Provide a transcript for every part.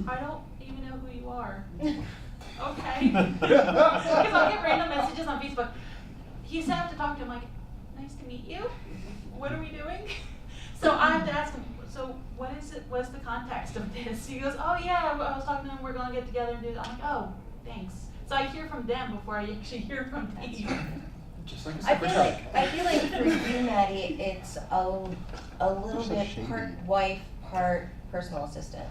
I don't even know who you are. Okay. Because I'll get random messages on Facebook. He used to have to talk to him like, nice to meet you. What are we doing? So I have to ask him, so what is it? What's the context of this? He goes, oh yeah, I was talking to him. We're going to get together and do that. I'm like, oh, thanks. So I hear from them before I actually hear from you. Just like a I separate feel like for you, Maddie, it's a little So bit shady. part wife, part personal assistant,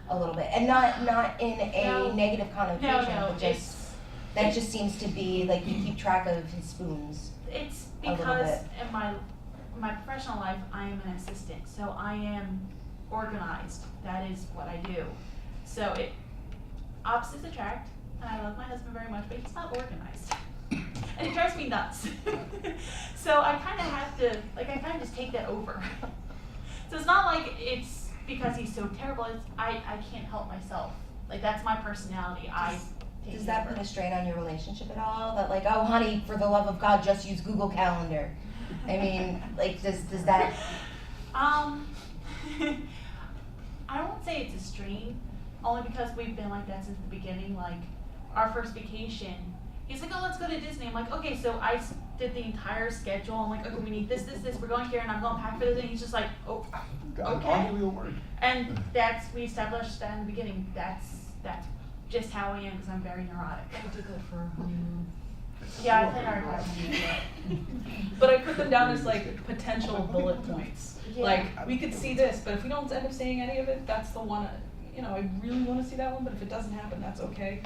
a little bit, and not in a No. negative connotation, No, but just that just seems to be like you keep track of his spoons. It's A little because bit. in my professional life, I am an assistant, so I am organized. That is what I do. So opposites attract, and I love my husband very much, but he's not organized. And it drives me nuts. So I kind of have to, I kind of just take that over. So it's not like it's because he's so terrible, it's I can't help myself. Like that's my personality, I take Does it that over. put a strain on your relationship at all? That like, oh honey, for the love of God, just use Google Calendar. I mean, like, does that? I won't say it's a strain, only because we've been like that since the beginning. Like our first vacation, he's like, "Oh, let's go to Disney." I'm like, "Okay." So I did the entire schedule. I'm like, "Okay, we need this. We're going here, and I'm going to pack for this." And he's just like, "Oh, okay." I'll give you a word. And we established that in the beginning. That's just how I am because I'm very neurotic. I did that for a honeymoon. Yeah, I plan our honeymoon. But I put them down as like potential bullet points. Yeah. Like, we could see this, but if we don't end up seeing any of it, that's the one, you know, I really wanna see that one, but if it doesn't happen, that's okay.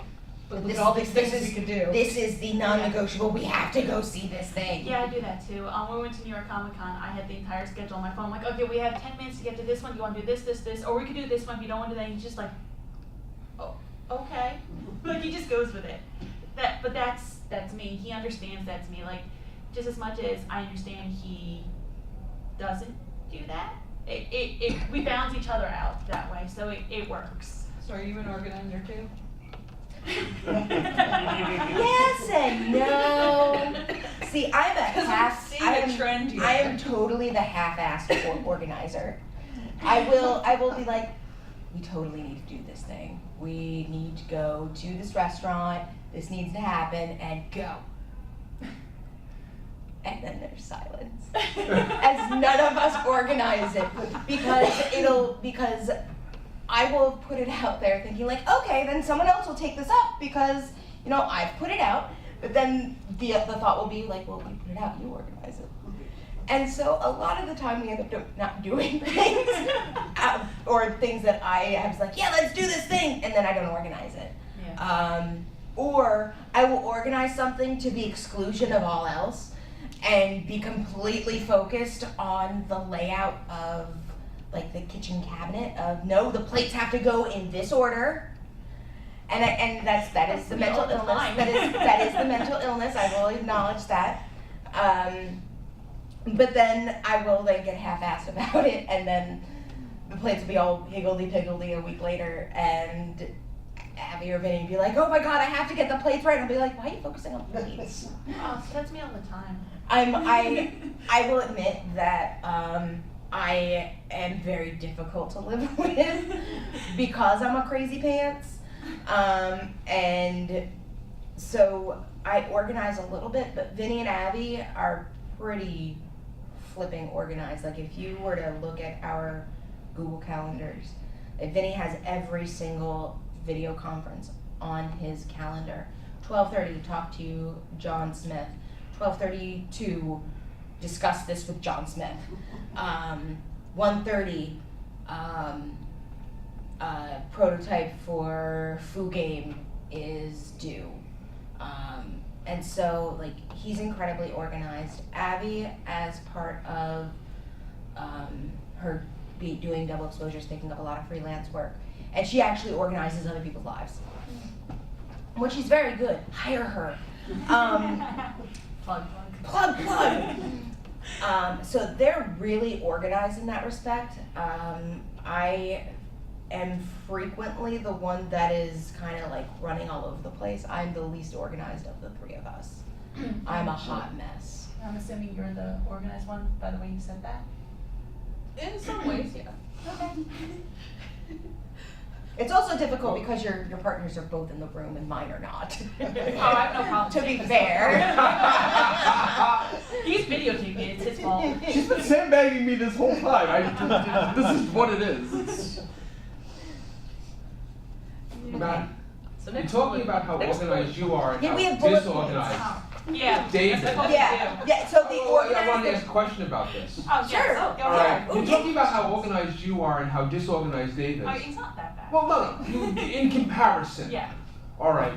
But look This- at all these this things is- we could do. This is the non-negotiable. We have to go see this thing. Yeah, I do that too. When we went to New York Comic Con, I had the entire schedule on my phone. I'm like, okay, we have 10 minutes to get to this one. Do you want to do this, or we could do this one if you don't want to do that. And he's just like, oh, okay. Like he just goes with it. But that's me. He understands that's me. Like just as much as I understand he doesn't do that. We balance each other out that way, so it works. So are you an organizer too? Yes and no. See, I'm a 'Cause I'm half. seeing I a am, trend here. I am totally the half-assed organizer. I will be like, we totally need to do this thing. We need to go to this restaurant. This needs to happen, and go. And then there's silence, as none of us organize it, because I will put it out there thinking like, okay, then someone else will take this up because, you know, I've put it out. But then the thought will be like, well, you put it out, you organize it. And so a lot of the time we end up not doing things or things that I was like, yeah, let's do this thing, and then I don't organize it. Yeah. Or I will organize something to the exclusion of all else and be completely focused on the layout of like the kitchen cabinet of no, the plates have to go in this order. And that is the mental all the illness. time. That is the mental illness. I will acknowledge that. But then I will then get half-assed about it, and then the plates will be all higgledy-piggledy a week later, and Abby or Vinny be like, "Oh my God, I have to get the plates right." And I'll be like, "Why are you focusing on plates?" Oh, that's me all the time. I will admit that I am very difficult to live with because I'm a crazy pants, and so I organize a little bit, but Vinny and Abby are pretty flipping organized. Like if you were to look at our Google calendars, Vinny has every single video conference on his calendar. 12:30 to talk to John Smith. 12:30 to discuss this with John Smith. 1:30 prototype for Foo Game is due. And so like he's incredibly organized. Abby, as part of her doing double exposures, taking up a lot of freelance work, and she actually organizes other people's lives, which is very good. Hire her. Plug. So they're really organized in that respect. I am frequently the one that is kind of like running all over the place. I'm the least organized of the three of us. I'm a hot mess. I'm assuming you're the organized one by the way you said that. In some ways, yeah. Okay. It's also difficult because your partners are both in the room and mine are not. Oh, I have no problem. To be taking this fair. He's videotaping it, it's his fault. She's been sandbagging me this whole time. This is what it is. Matt, So you're next talking bullet. about how Next organized you are and Yeah, how we have bullet disorganized. Oh, yeah. David. That's what we Yeah, do. yeah, so the Oh, I wanted to organized. ask a question about this. Oh, Sure. yes. Oh, go All ahead. right, you're talking about how organized you are and how disorganized Dave is. Oh, it's not that bad. Well, no, in comparison. Yeah. All right.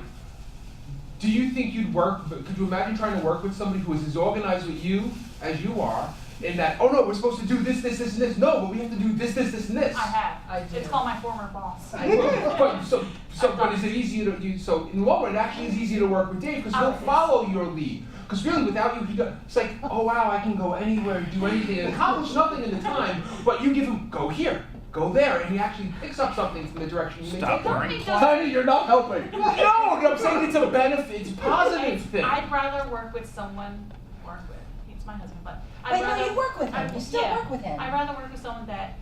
Do you think you'd work? Could you imagine trying to work with somebody who is as organized with you as you are? In that, oh no, we're supposed to do this, this, this, and this. No, but we have to do this, this, this, and this. I have. I do. It's called my former boss. But is it easier to you? So in the long run, it actually is easier to work with Dave because Oh, he'll it is. follow your lead. Because really, without you, it's like, oh wow, I can go anywhere, do anything, and accomplish nothing in the time. But you give him go here, go there, and he actually picks up something from the direction you may Stop take him. worrying. Honey, you're not helping. No, I'm saying it's a benefit, it's a positive thing. I'd rather work with someone. He's my husband, but I'd Wait, no, rather. you work with him. You still yeah. work with him. I'd rather work with someone that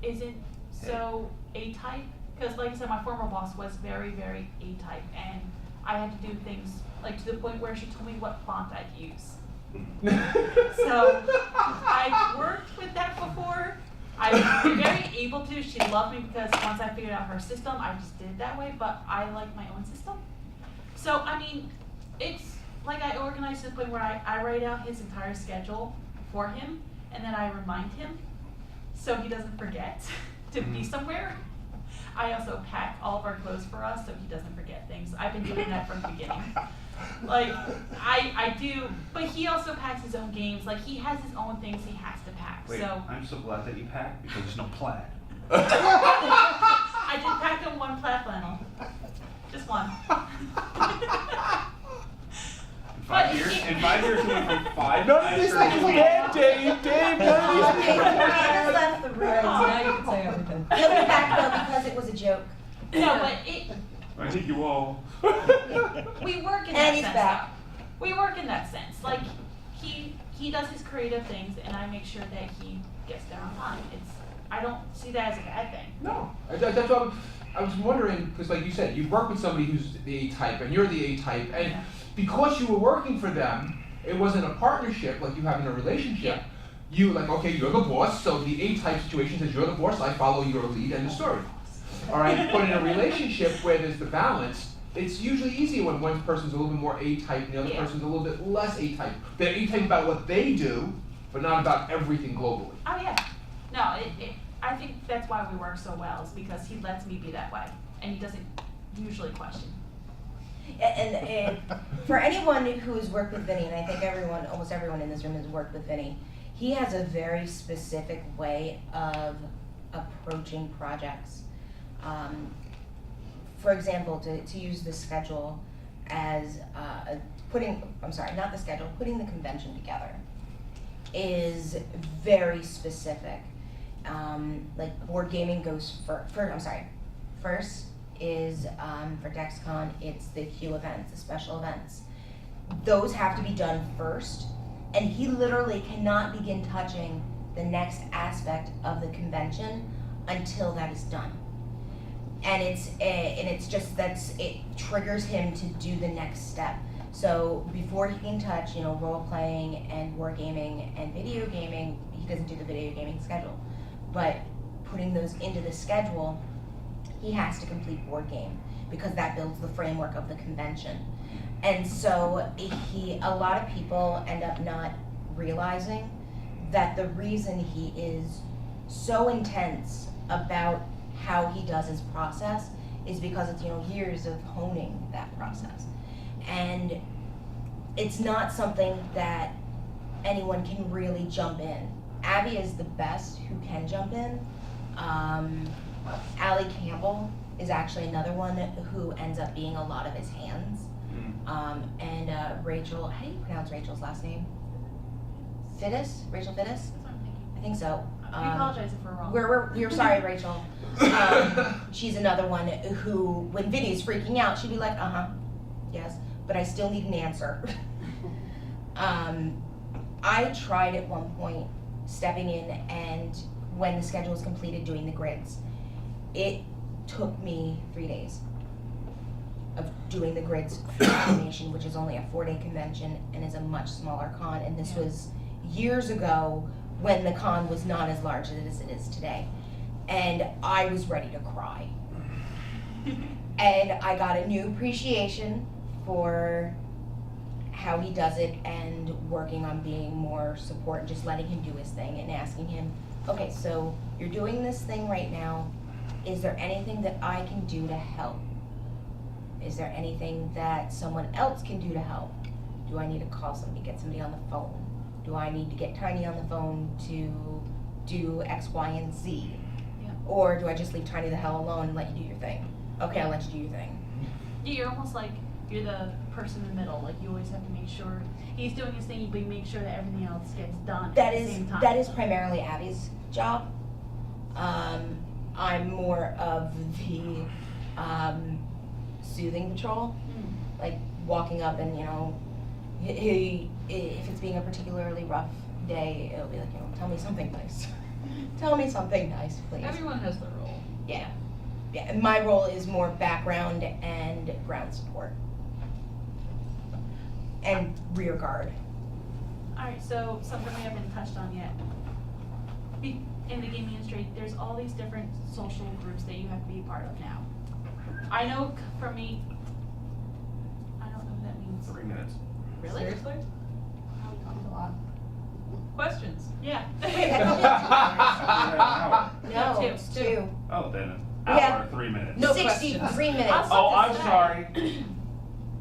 isn't so A-type, because like I said, my former boss was very, very A-type, and I had to do things like to the point where she told me what font I'd use. So I've worked with that before. I was very able to. She loved me because once I figured out her system, I just did it that way. But I like my own system. So I mean, it's like I organize to the point where I write out his entire schedule for him, and then I remind him so he doesn't forget to be somewhere. I also pack all of our clothes for us so he doesn't forget things. I've been doing that from the beginning. Like, I do, but he also packs his own games. Like, he has his own things he has to pack. Wait, So I'm so glad that you packed because there's no plaid. I did pack him one plaid flannel. Just one. In 5 years, we went from 5 None of these things are bad, Dave. Dave, none of these things are Hannah's bad. left the room. Now you can say everything. He'll be back though because it was a joke. No, but it, I think you all. we work in And that he's sense. back. Though. We work in that sense. Like, he does his creative things, and I make sure that he gets there on time. I don't see that as a bad thing. No, that's what I was wondering, because like you said, you work with somebody who's the A-type, and you're the A-type, and Yeah. because you were working for them, it wasn't a partnership like you have in a relationship. Yeah. You like, okay, you're the boss, so the A-type situation says you're the boss, I follow your lead, and the story. All right, but in a relationship where there's the balance, it's usually easier when one person's a little bit more A-type and the other Yeah. person's a little bit less A-type. They're A-type about what they do, but not about everything globally. Oh yeah. No, I think that's why we work so well, is because he lets me be that way, and he doesn't usually question. And for anyone who's worked with Vinny, and I think almost everyone in this room has worked with Vinny, he has a very specific way of approaching projects. For example, to use the schedule as putting the convention together is very specific. Like board gaming goes first is for DexCon, it's the Q events, the special events. Those have to be done first, and he literally cannot begin touching the next aspect of the convention until that is done. And it triggers him to do the next step. So before he can touch, role playing and wargaming and video gaming, he doesn't do the video gaming schedule. But putting those into the schedule, he has to complete board game because that builds the framework of the convention. And so a lot of people end up not realizing that the reason he is so intense about how he does his process is because it's years of honing that process. And it's not something that anyone can really jump in. Abby is the best who can jump in. Allie Campbell is actually another one who ends up being a lot of his hands. And Rachel, how do you pronounce Rachel's last name? Fittis? Rachel Fittis? That's what I'm thinking. I think so. We apologize if we're wrong. We're sorry, Rachel. She's another one who, when Vinny's freaking out, she'd be like, yes, but I still need an answer. I tried at one point stepping in and when the schedule was completed doing the grids. It took me 3 days of doing the grids combination, which is only a 4-day convention and is a much smaller con. And this was years ago when the con was not as large as it is today. And I was ready to cry. And I got a new appreciation for how he does it and working on being more support and just letting him do his thing and asking him, okay, so you're doing this thing right now. Is there anything that I can do to help? Is there anything that someone else can do to help? Do I need to call somebody, get somebody on the phone? Do I need to get Tiny on the phone to do X, Y, and Z? Yeah. Or do I just leave Tiny the hell alone and let you do your thing? Okay, I'll let you do your thing. Yeah, you're almost like you're the person in the middle. Like you always have to make sure he's doing his thing, but you make sure that everything else gets done That at the is same time. that is primarily Abby's job. I'm more of the soothing patrol, like walking up and he if it's being a particularly rough day, it'll be like tell me something nice, tell me something nice, please. Everyone has their role. Yeah, and my role is more background and ground support and rear guard. Alright, so something we haven't touched on yet. In the gaming industry, there's all these different social groups that you have to be a part of now. I know for me, I don't know what that means. 3 minutes. Really? Seriously? Oh, we talked a lot. Questions? Yeah. No, Two. it's 2. Oh, then an Yeah. hour, 3 minutes. No 63 questions. minutes. Awesome. Oh, I'm Say. sorry.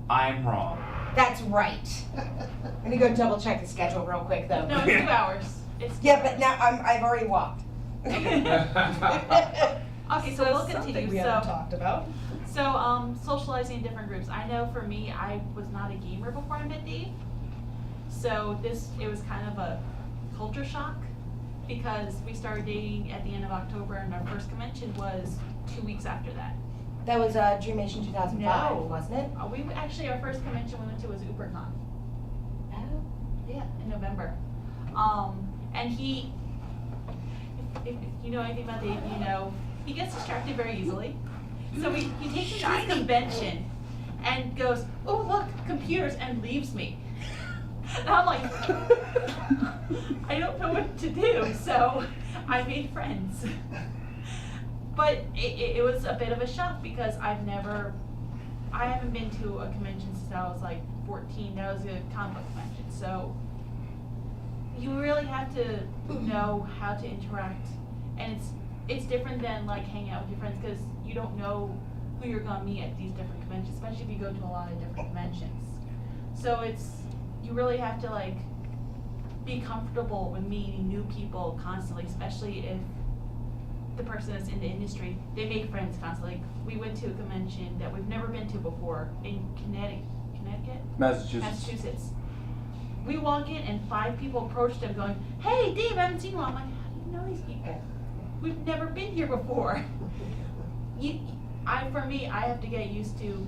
I'm wrong. That's right. I'm gonna go double check the schedule real quick though. No, it's 2 hours. It's 2 Yeah, but hours. now I've already walked. Okay, so we'll Something continue. we haven't talked about. So, socializing in different groups. I know for me, I was not a gamer before I met Dave. So it was kind of a culture shock because we started dating at the end of October and our first convention was 2 weeks after that. That was Dreamation 2005, No. wasn't it? Our first convention we went to was UberCon. Oh. Yeah, in November. And he, if you know anything about Dave, he gets distracted very easily. So he takes me to this convention and goes, oh look, computers, and leaves me. And I'm like, I don't know what to do, so I made friends. But it was a bit of a shock because I haven't been to a convention since I was like 14. That was a comic book convention. So you really have to know how to interact. And it's different than like hanging out with your friends because you don't know who you're gonna meet at these different conventions, especially if you go to a lot of different conventions. So you really have to like be comfortable with meeting new people constantly, especially if the person that's in the industry, they make friends constantly. Like, we went to a convention that we've never been to before in Connecticut? Massachusetts. We walk in and 5 people approached them going, hey Dave, I haven't seen you. I'm like, how do you know these people? We've never been here before. For me, I have to get used to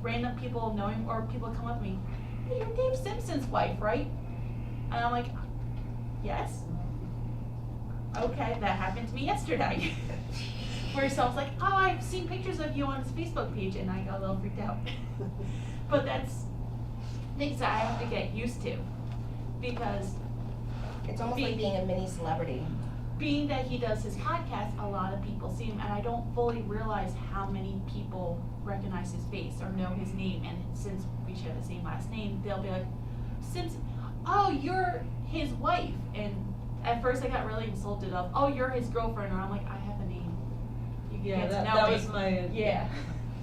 random people knowing, or people come up to me, hey, you're Dave Simpson's wife, right? And I'm like, yes. Okay, that happened to me yesterday. Where someone's like, oh, I've seen pictures of you on his Facebook page, and I got a little freaked out. But that's things that I have to get used to, because It's almost like being a mini celebrity. being that he does his podcast, a lot of people see him, and I don't fully realize how many people recognize his face or know his name. And since we share the same last name, they'll be like, Simpson, oh, you're his wife. And at first I got really insulted of, oh, you're his girlfriend. And I'm like, I have a name. You Yeah, get to know that me. was my. Yeah.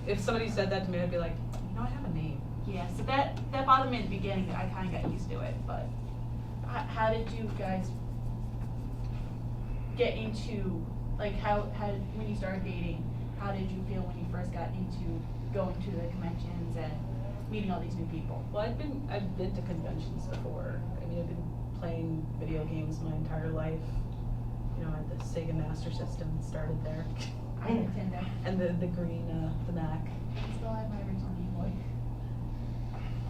If somebody said that to me, I'd be like, I have a name. Yeah, so that bothered me in the beginning. I kind of got used to it. But how did you guys get into, like, how when you started dating, how did you feel when you first got into going to the conventions and meeting all these new people? Well, I've been to conventions before. I mean, I've been playing video games my entire life. You know, I had the Sega Master System, started there, I had Nintendo. and the green, the Mac. I still have my original Game Boy.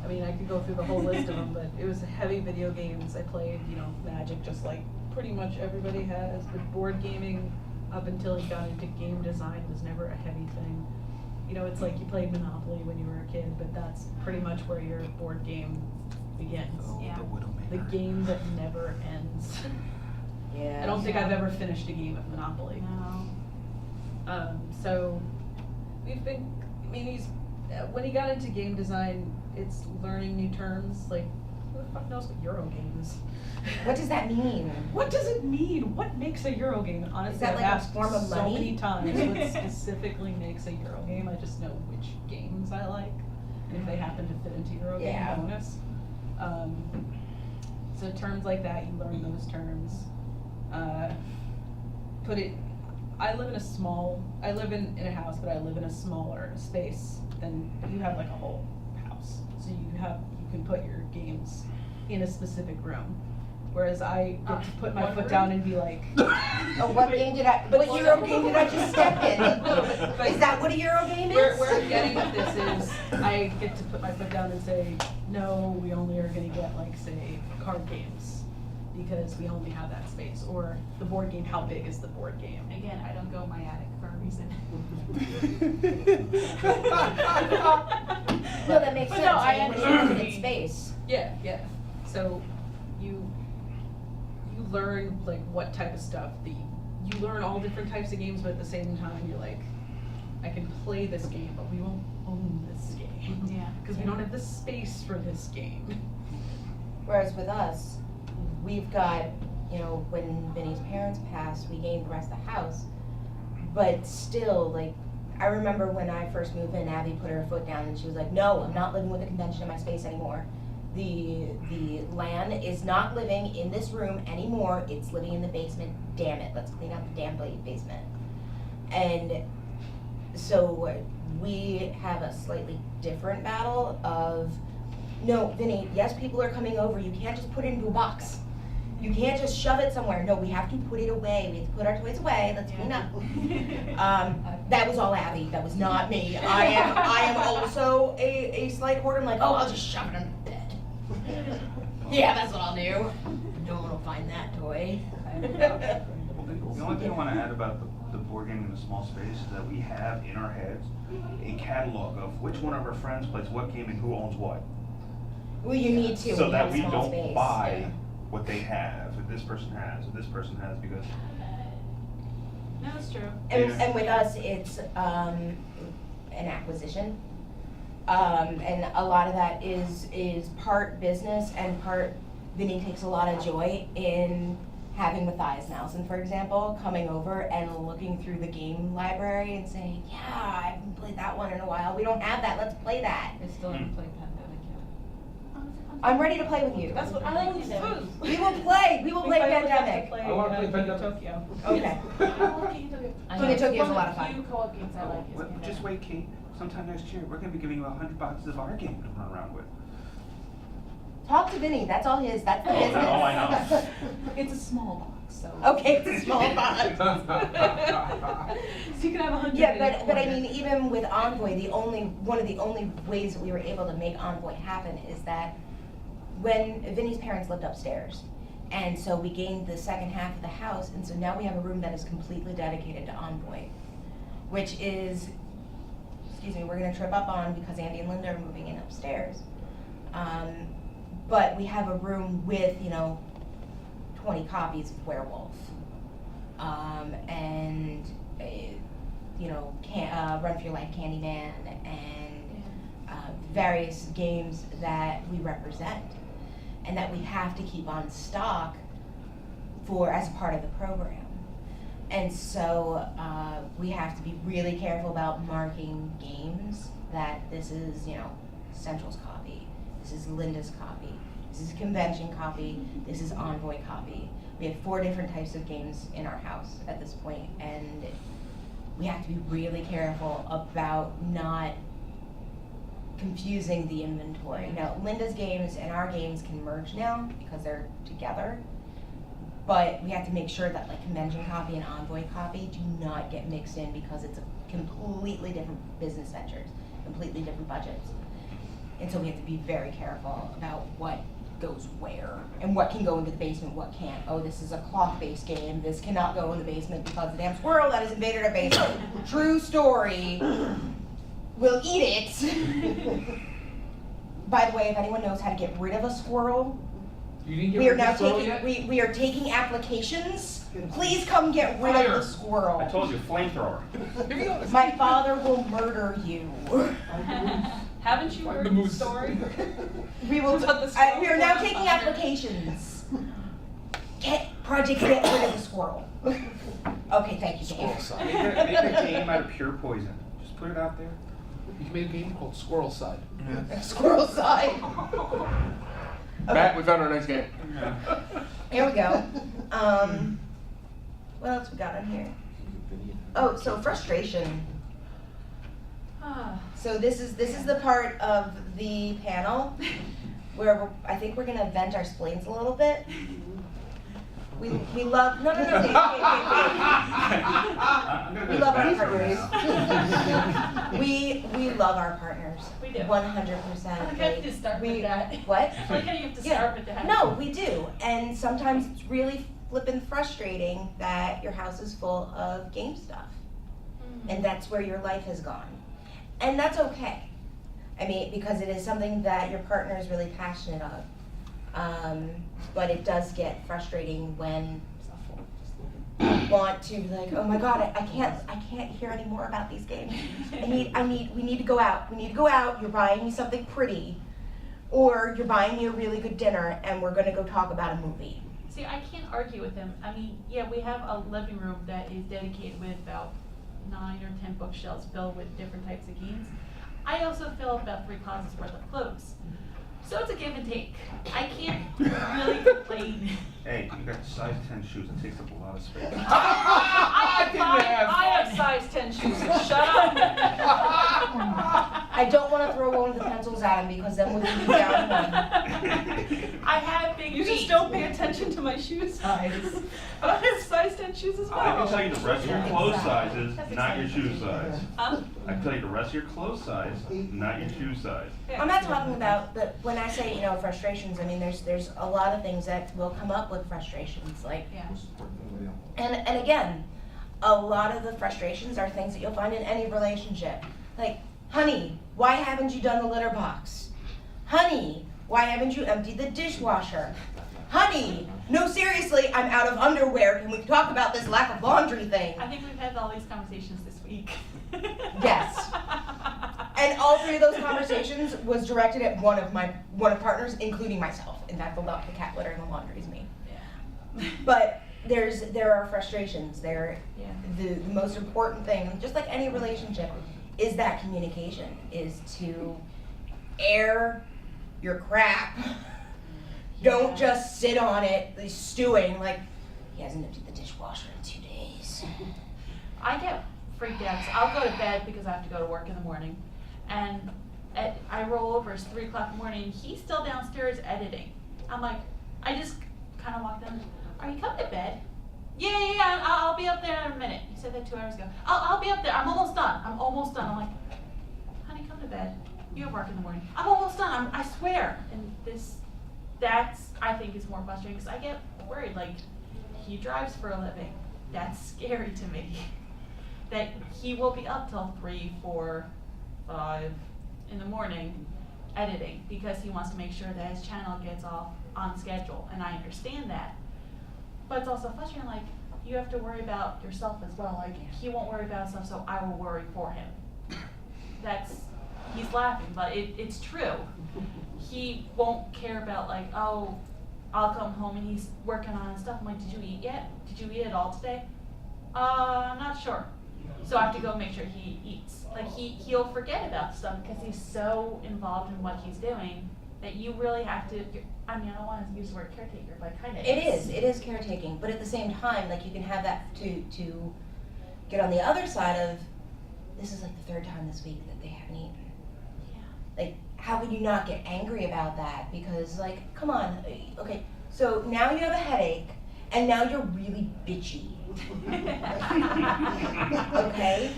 I mean, I could go through the whole list of them, but it was heavy video games. I played, Magic, just like pretty much everybody has. But board gaming, up until he got into game design was never a heavy thing. You know, it's like you played Monopoly when you were a kid, but that's pretty much where your board game begins. Yeah. The game that never ends. Yeah. I don't think I've ever finished a game of Monopoly. No. So we've been, I mean, when he got into game design, it's learning new terms, like, who the fuck knows what Euro game is? What does that mean? What does it mean? What makes a Euro game? Honestly, Is that I've like a asked form of so money? many times what specifically makes a Euro game. I just know which games I like, and if they happen to fit into Euro Yeah. game bonus. So terms like that, you learn those terms. I live in a house, but I live in a smaller space than you have, like a whole house. So you can put your games in a specific room. Whereas I get to put my one foot room? down and be like, Oh, what game did I? What Euro game did I just step in? Is that what a Euro game is? where I'm getting at this is, I get to put my foot down and say, no, we only are gonna get, like, say, card games, because we only have that space, or the board game, how big is the board game? Again, I don't go in my attic for a reason. No, that makes But sense. no, I mean, when you understand. have limited space. Yeah. So you learn, like, what type of stuff, you learn all different types of games, but at the same time, you're like, I can play this game, but we won't own this game. Yeah. Because we don't have the space for this game. Whereas with us, we've got, you know, when Vinny's parents passed, we gained the rest of the house. But still, like, I remember when I first moved in, Abby put her foot down and she was like, no, I'm not living with the convention in my space anymore. The LAN is not living in this room anymore, it's living in the basement, damn it, let's clean out the damn basement. And so we have a slightly different battle of, no, Vinny, yes, people are coming over, you can't just put it into a box. You can't just shove it somewhere, no, we have to put it away, we have to put our toys away, let's clean up. That was all Abby, that was not me. I am also a slight hoarder, I'm like, oh, I'll just shove it under the bed. Yeah, that's what I'll do. No one will find that toy. The only thing I want to add about the board game in a small space is that we have in our heads a catalog of which one of our friends plays what game and who owns what. Well, you need to, So when you that have a we small don't space. buy what they have, what this person has, what this person has, because No, it's true. And with us, it's an acquisition. And a lot of that is part business and part, Vinny takes a lot of joy in having Matthias Nelson, for example, coming over and looking through the game library and saying, yeah, I haven't played that one in a while, we don't have that, let's play that. I still haven't played Pandemic yet. I'm ready to play with you. That's what I like Pandemic. We will play Pandemic. I wanna play Pandemic. Tokyo. Okay. King of Tokyo is a lot of One fun. few co-op games I like is Well, Pandemic. just wait, Kate. Sometime next year, we're gonna be giving you 100 boxes of our game to run around with. Talk to Vinny, that's all his, that's the Oh, business. no, I know. It's a small box, so. Okay, it's a small box. So you can have 100. Yeah, but I mean, even with Envoy, one of the only ways that we were able to make Envoy happen is that when Vinny's parents lived upstairs, and so we gained the second half of the house, and so now we have a room that is completely dedicated to Envoy, which is, excuse me, we're gonna trip up on because Andy and Linda are moving in upstairs. But we have a room with, 20 copies of Werewolf. And, Run for Your Life Candyman, and various games that we represent and that we have to keep on stock as part of the program. And so we have to be really careful about marking games that this is, Central's copy, this is Linda's copy, this is a convention copy, this is Envoy copy. We have 4 different types of games in our house at this point, and we have to be really careful about not confusing the inventory. Now, Linda's games and our games can merge now because they're together, but we have to make sure that like convention copy and Envoy copy do not get mixed in because it's a completely different business ventures, completely different budgets. And so we have to be very careful about what goes where and what can go into the basement, what can't. Oh, this is a cloth-based game. This cannot go in the basement because the damn squirrel that has invaded our basement. True story. We'll eat it. By the way, if anyone knows how to get rid of a squirrel, You didn't get we are rid of now the squirrel taking yet? we are taking applications. Please come get rid of the I squirrel. told you, flamethrower. My father will murder you. Haven't you Find heard the the moose. story? We will. About the squirrel We are now going taking under. applications. Project Get Rid of the Squirrel. Okay, thank you, Squirrel Dave. side. Make a game out of pure poison. Just put it out there. You can make a game called Squirrel Side. Squirrel side. Matt, we found our next game. Here we go. What else we got on here? Oh, so frustration. So this is the part of the panel where I think we're gonna vent our spleens a little bit. We love no, Dave. I'm gonna go We to love the our bathroom partners. now. We love our partners. We do. 100%. I think I have to start with that. What? I feel like you have to Yeah. start with that. No, we do. And sometimes it's really flippin' frustrating that your house is full of game stuff. And that's where your life has gone. And that's okay. I mean, because it is something that your partner is really passionate of. But it does get frustrating when you want to be like, oh my God, I can't hear any more about these games. We need to go out. We need to go out. You're buying me something pretty. Or you're buying me a really good dinner and we're gonna go talk about a movie. See, I can't argue with him. I mean, yeah, we have a living room that is dedicated with about 9 or 10 bookshelves filled with different types of games. I also fill about 3 closets worth of clothes. So it's a give and take. I can't really complain. Hey, you got size 10 shoes. It takes up a lot of space. I have size 10 shoes. Shut up. I don't wanna throw one of the pencils at him because then we'll be down one. I have big You feet. just don't pay attention to my shoe size. But I have size 10 shoes as well. I can tell you the rest of your clothes Exactly. sizes, That's not your exciting. shoe size. Huh? I can tell you the rest of your clothes size, not your shoe size. I'm not talking about when I say, frustrations, I mean, there's a lot of things that will come up with frustrations, like, Yeah. and again, a lot of the frustrations are things that you'll find in any relationship. Like, honey, why haven't you done the litter box? Honey, why haven't you emptied the dishwasher? Honey, no seriously, I'm out of underwear, can we talk about this lack of laundry thing? I think we've had all these conversations this week. Yes. And all 3 of those conversations was directed at one of partners, including myself. In fact, the cat litter and the laundry is me. Yeah. But there are frustrations. Yeah. The most important thing, just like any relationship, is that communication, is to air your crap. Don't just sit on it, stewing like he hasn't emptied the dishwasher in 2 days. I get freaked out. So I'll go to bed because I have to go to work in the morning. And I roll over, it's 3 o'clock in the morning, he's still downstairs editing. I'm like, I just kind of walk down, are you coming to bed? Yeah, I'll be up there in a minute. He said that 2 hours ago. I'll be up there, I'm almost done. I'm like, honey, come to bed. You have work in the morning. I'm almost done, I swear. And that's, I think, is more frustrating because I get worried, like, he drives for a living. That's scary to me. That he will be up till 3, 4, 5 in the morning editing because he wants to make sure that his channel gets off on schedule, and I understand that. But it's also frustrating, like, you have to worry about yourself as well. Like, he won't worry about himself, so I will worry for him. He's laughing, but it's true. He won't care about, like, oh, I'll come home and he's working on his stuff. I'm like, did you eat yet? Did you eat it all today? I'm not sure. So I have to go make sure he eats. Like, he'll forget about stuff because he's so involved in what he's doing that you really have to, I mean, I don't want to use the word caretaker, but kind of It is caretaking, but at the same time, like, you can have that to get on the other side of, this is like the 3rd time this week that they haven't eaten. Yeah. Like, how could you not get angry about that? Because, like, come on, okay, so now you have a headache, and now you're really bitchy. Okay?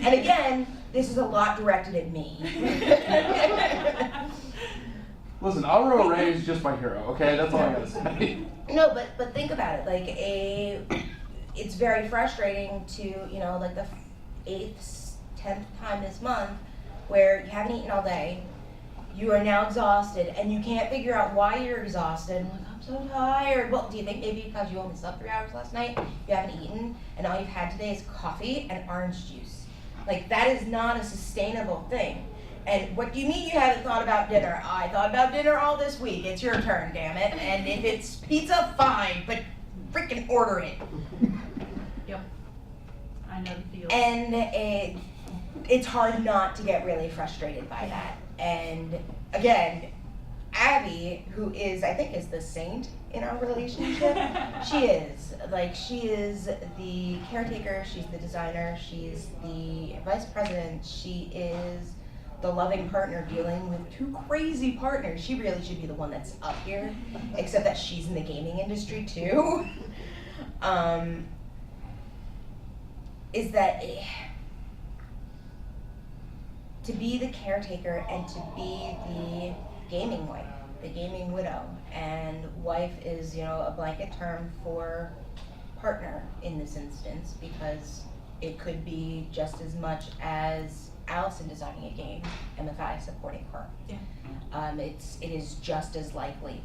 And again, this is a lot directed at me. Listen, Aurora Ray is just my hero. Okay, that's all I gotta say. No, but think about it. Like it's very frustrating to like the 8th, 10th time this month, where you haven't eaten all day, you are now exhausted, and you can't figure out why you're exhausted. And like, I'm so tired. Well, do you think maybe because you only slept 3 hours last night, you haven't eaten, and all you've had today is coffee and orange juice? Like, that is not a sustainable thing. And what do you mean you haven't thought about dinner? I thought about dinner all this week. It's your turn, damn it. And if it's pizza, fine, but freaking order it. Yep. I know the feel. And it's hard not to get really frustrated by that. And again, Abby, who I think is the saint in our relationship, she is the caretaker, she's the designer, she's the vice president, she is the loving partner dealing with 2 crazy partners. She really should be the one that's up here, except that she's in the gaming industry too. Is that to be the caretaker and to be the gaming wife, the gaming widow, and wife is, a blanket term for partner in this instance, because it could be just as much as Allison designing a game and Matthias supporting her. Yeah. It is just as likely.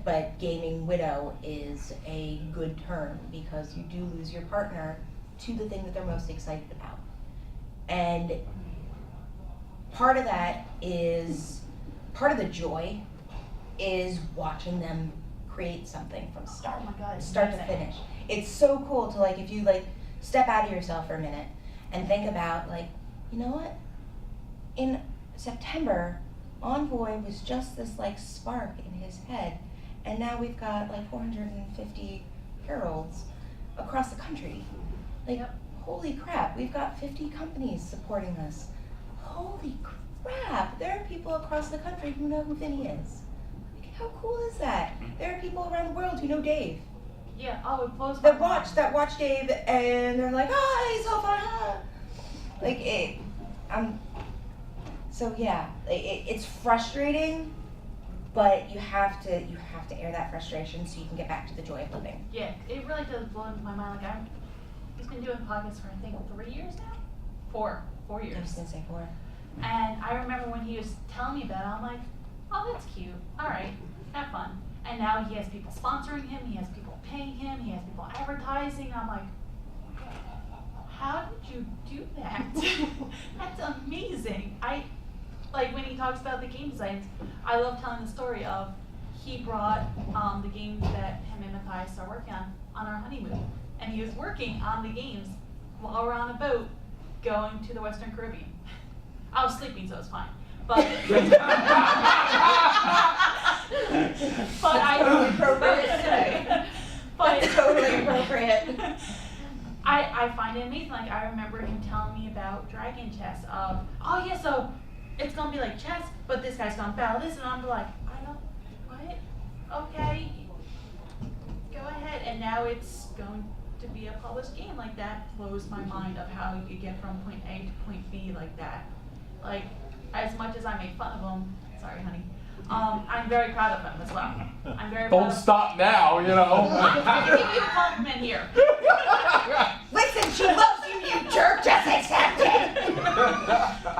But gaming widow is a good term because you do lose your partner to the thing that they're most excited about. And part of the joy is watching them create something from start, Oh my God, it's start to amazing. finish. It's so cool to if you step out of yourself for a minute and think about you know what? In September, Envoy was just this spark in his head, and now we've got 450 heralds across the country. Yep. Holy crap, we've got 50 companies supporting us. Holy crap, there are people across the country who know who Vinny is. How cool is that? There are people around the world who know Dave. Yeah, oh, it blows my mind. That watch Dave, and they're like, he's so fun, So yeah, it's frustrating, but you have to air that frustration so you can get back to the joy of living. Yeah, it really does blow my mind. He's been doing podcasts for, I think, 3 years now? 4 I was years. gonna say 4. And I remember when he was telling me about it, I'm like, oh, that's cute. All right, have fun. And now he has people sponsoring him, he has people paying him, he has people advertising. I'm like, how did you do that? That's amazing. When he talks about the game designs, I love telling the story of he brought the games that him and Matthias are working on our honeymoon. And he was working on the games while we're on a boat going to the Western Caribbean. I was sleeping, so it was fine. But Totally appropriate today. That's totally appropriate. I find it amazing. I remember him telling me about Dragon Chess of, oh yeah, so it's gonna be like chess, but this guy's gonna battle this, and I'm like, I don't, what? Okay, go ahead. And now it's going to be a published game. That blows my mind of how you get from point A to point B like that. As much as I make fun of him, sorry honey, I'm very proud of him as well. I'm very proud Don't of stop now, I'm giving you a compliment here. Listen, she loves you, you jerk, just accept it!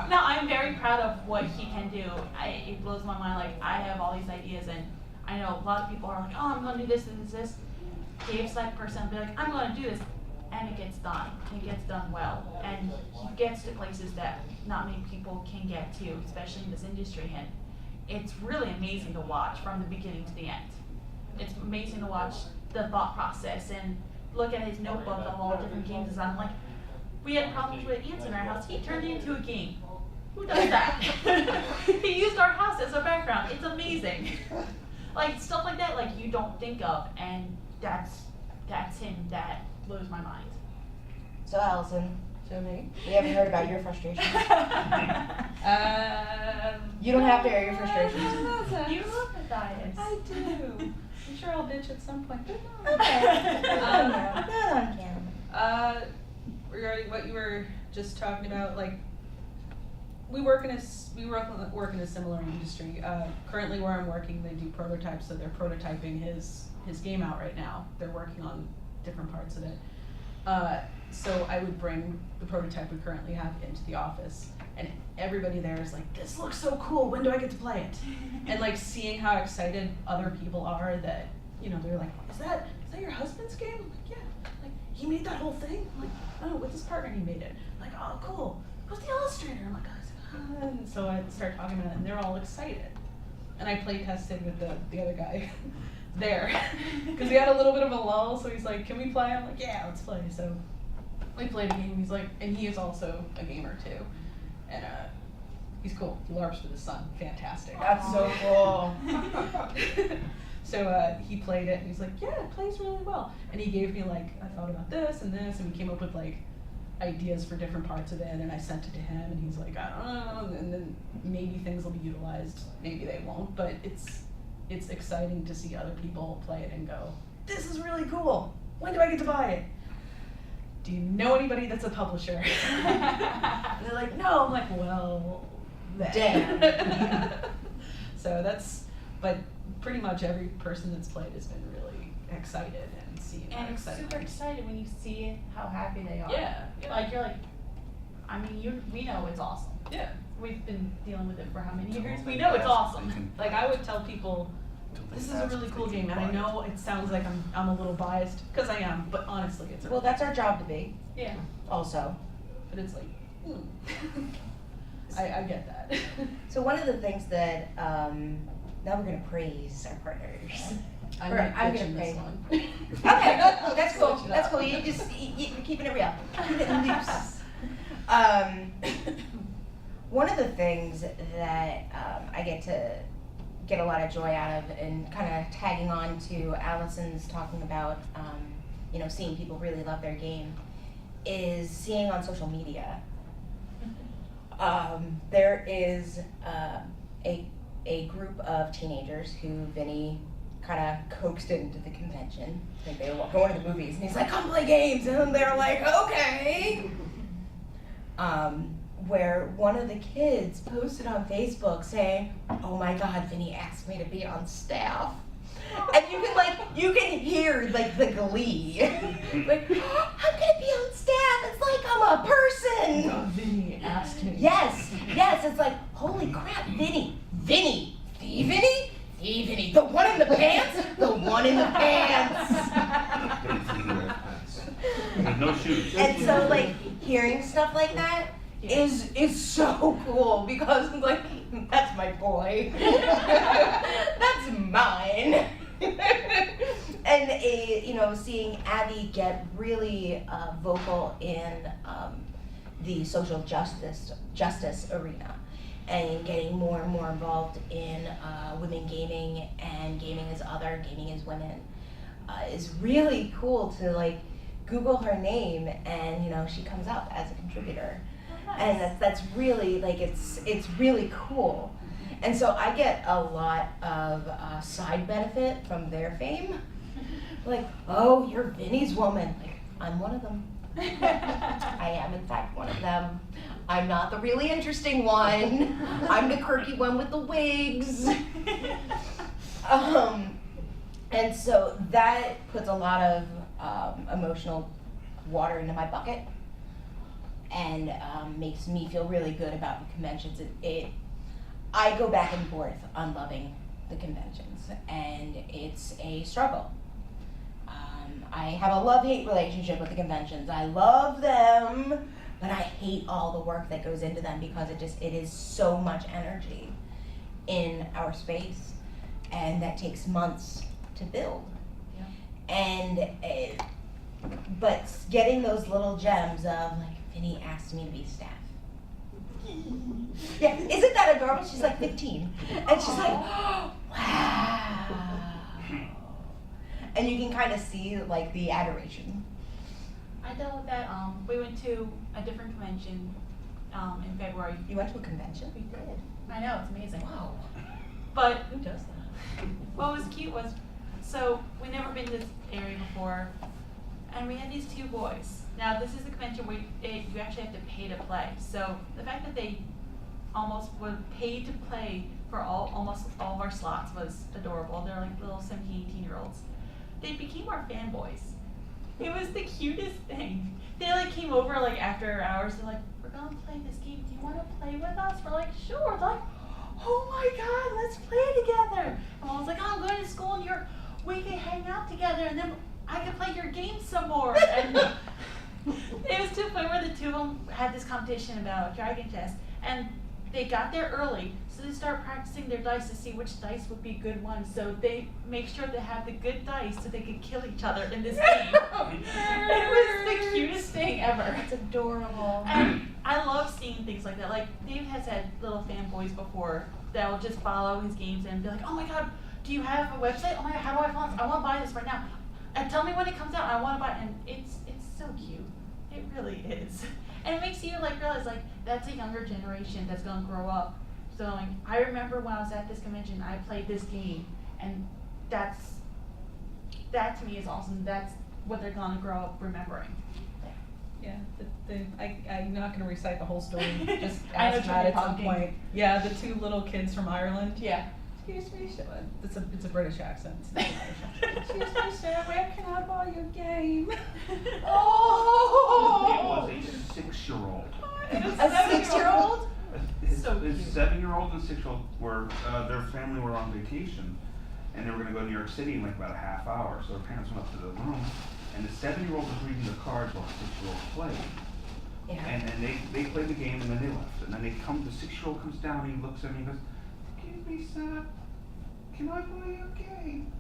No, I'm very proud of what he can do. It blows my mind. I have all these ideas, and I know a lot of people are like, oh, I'm gonna do this and this. Dave's that person, be like, I'm gonna do this, and it gets done. It gets done well, and he gets to places that not many people can get to, especially in this industry. And it's really amazing to watch from the beginning to the end. It's amazing to watch the thought process and look at his notebook of all different games design. We had problems with ants in our house. He turned it into a game. Who does that? He used our house as a background. It's amazing. Stuff like that, you don't think of, and that's him. That blows my mind. So Allison, So me? we haven't heard about your frustrations. You don't have to air your frustrations. You love Matthias. I do. I'm sure I'll bitch at some point. Okay. Not on camera. Regarding what you were just talking about, we work in a similar industry. Currently where I'm working, they do prototypes, so they're prototyping his game out right now. They're working on different parts of it. So I would bring the prototype we currently have into the office, and everybody there is like, this looks so cool, when do I get to play it? And like seeing how excited other people are that, you know, they're like, is that your husband's game? I'm like, yeah. Like, he made that whole thing? I'm like, oh, with his partner he made it. I'm like, oh, cool. Who's the illustrator? I'm like, oh. And so I start talking about it, and they're all excited. And I play tested with the other guy there, because we had a little bit of a lull, so he's like, can we play? I'm like, yeah, let's play. So we played a game. He's like, and he is also a gamer too, and he's cool. He LARPs with his son. Fantastic. That's so cool. So he played it, and he's like, yeah, it plays really well. And he gave me like, I thought about this and this, and we came up with like ideas for different parts of it, and I sent it to him, and he's like, I don't know, and then maybe things will be utilized, maybe they won't, but it's exciting to see other people play it and go, this is really cool. When do I get to buy it? Do you know anybody that's a publisher? And they're like, no. I'm like, well, then. Damn. So but pretty much every person that's played has been really excited and seeing how And excited. super excited when you see it, how happy they are. Yeah. Like you're like, I mean, we know it's awesome. Yeah. We've been dealing with it for how many years? We know it's awesome. Like I would tell people, this is a really cool game, and I know it sounds like I'm a little biased, because I am, but honestly, it's a Well, that's our job to be, Yeah. also. but it's like, I get that. So one of the things that, now we're gonna praise our partners. I'm Or not I'm pitching gonna this pray. one. Okay, that's cool, Switch it that's up. cool, you're keeping it real, keep it loose. One of the things that I get a lot of joy out of, and kind of tagging on to Allison's talking about, you know, seeing people really love their game, is seeing on social media. There is a group of teenagers who Vinny kind of coaxed into the convention. I think they were going to the movies, and he's like, come play games, and they're like, okay. Where one of the kids posted on Facebook saying, oh my God, Vinny asked me to be on staff. And you can hear like the glee. Like, oh, I'm gonna be on staff, it's like I'm a person. Vinny asked me. Yes, it's like, holy crap, Vinny, the Vinny, the one in the pants, No shoes. And so like hearing stuff like that is so cool, because I'm like, that's my boy. That's mine. And you know, seeing Abby get really vocal in the social justice arena, and getting more and more involved in women gaming and gaming as other, gaming as women, is really cool to like Google her name, and you know, she comes up as a contributor. And that's really like, it's really cool. And so I get a lot of side benefit from their fame. Like, oh, you're Vinny's woman. Like, I'm one of them. I am in fact one of them. I'm not the really interesting one. I'm the quirky one with the wigs. And so that puts a lot of emotional water into my bucket, and makes me feel really good about the conventions. I go back and forth on loving the conventions, and it's a struggle. I have a love-hate relationship with the conventions. I love them, but I hate all the work that goes into them, because it is so much energy in our space, and that takes months to build. Yeah. And but getting those little gems of like, Vinny asked me to be staff. Yeah, isn't that adorable? She's like 15, and she's like, oh, wow. And you can kind of see like the adoration. I dealt with that. We went to a different convention in February. You went to a convention? We did. I know, it's amazing. Wow. But Who does that? what was cute was, so we never been to this area before, and we had these two boys. Now this is the convention where you actually have to pay to play. So the fact that they almost would pay to play for almost all of our slots was adorable. They're like little 17, 18-year-olds. They became our fanboys. It was the cutest thing. They like came over like after hours. They're like, "We're gonna play this game. Do you want to play with us?" We're like, "Sure." They're like, "Oh my God, let's play together." And I was like, "Oh, I'm going to school in New York. We can hang out together, and then I can play your game some more." And it was to the point where the two of them had this competition about Dragon Chess, and they got there early, so they start practicing their dice to see which dice would be good ones. So they make sure they have the good dice so they can kill each other in this game. It was the cutest thing ever. It's adorable. And I love seeing things like that. Like Dave has had little fanboys before that will just follow his games and be like, "Oh my God, do you have a website? Oh my God, how do I follow this? I want to buy this right now. And tell me when it comes out. I want to buy it." And it's so cute. It really is. And it makes you like realize like that's a younger generation that's gonna grow up. So like, I remember when I was at this convention, I played this game, and that to me is awesome. That's what they're gonna grow up remembering. Yeah, I'm not gonna recite the whole story, just I know ask what Matt you're at some talking. point. Yeah, the two little kids from Ireland. Yeah. Excuse me, sir. It's a British accent. It's not Irish. Excuse me, sir, where can I buy your game? Oh. It was a 6-year-old. A 6-year-old? His So cute. 7-year-old and 6-year-old were, their family were on vacation, and they were gonna go to New York City in like about a half hour, so their parents went up to the room, and the 7-year-old was reading the cards while the 6-year-old played. Yeah. And then they played the game, and then they left, and then the 6-year-old comes down, and he looks at me and goes, "Excuse me, sir, can I buy your game?"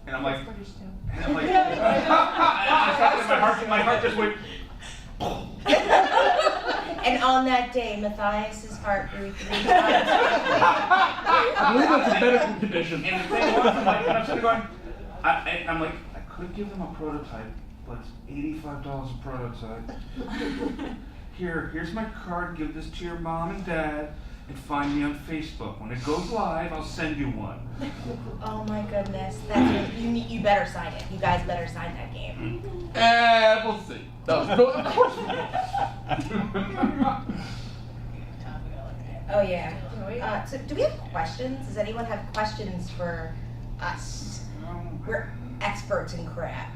And I'm like, That's British too. and I'm like, I sat there, my heart just went, And on that day, Matthias's heart grew 3 times. I believe that's a medical condition. and the thing was, I'm sitting going, I'm like, I could give them a prototype, but it's $85 a prototype. Here's my card, give this to your mom and dad, and find me on Facebook. When it goes live, I'll send you one. Oh my goodness, that's you better sign it. You guys better sign that game. We'll see. No, of course we will. Oh yeah. So do we have questions? Does anyone have questions for us? We're experts in crap.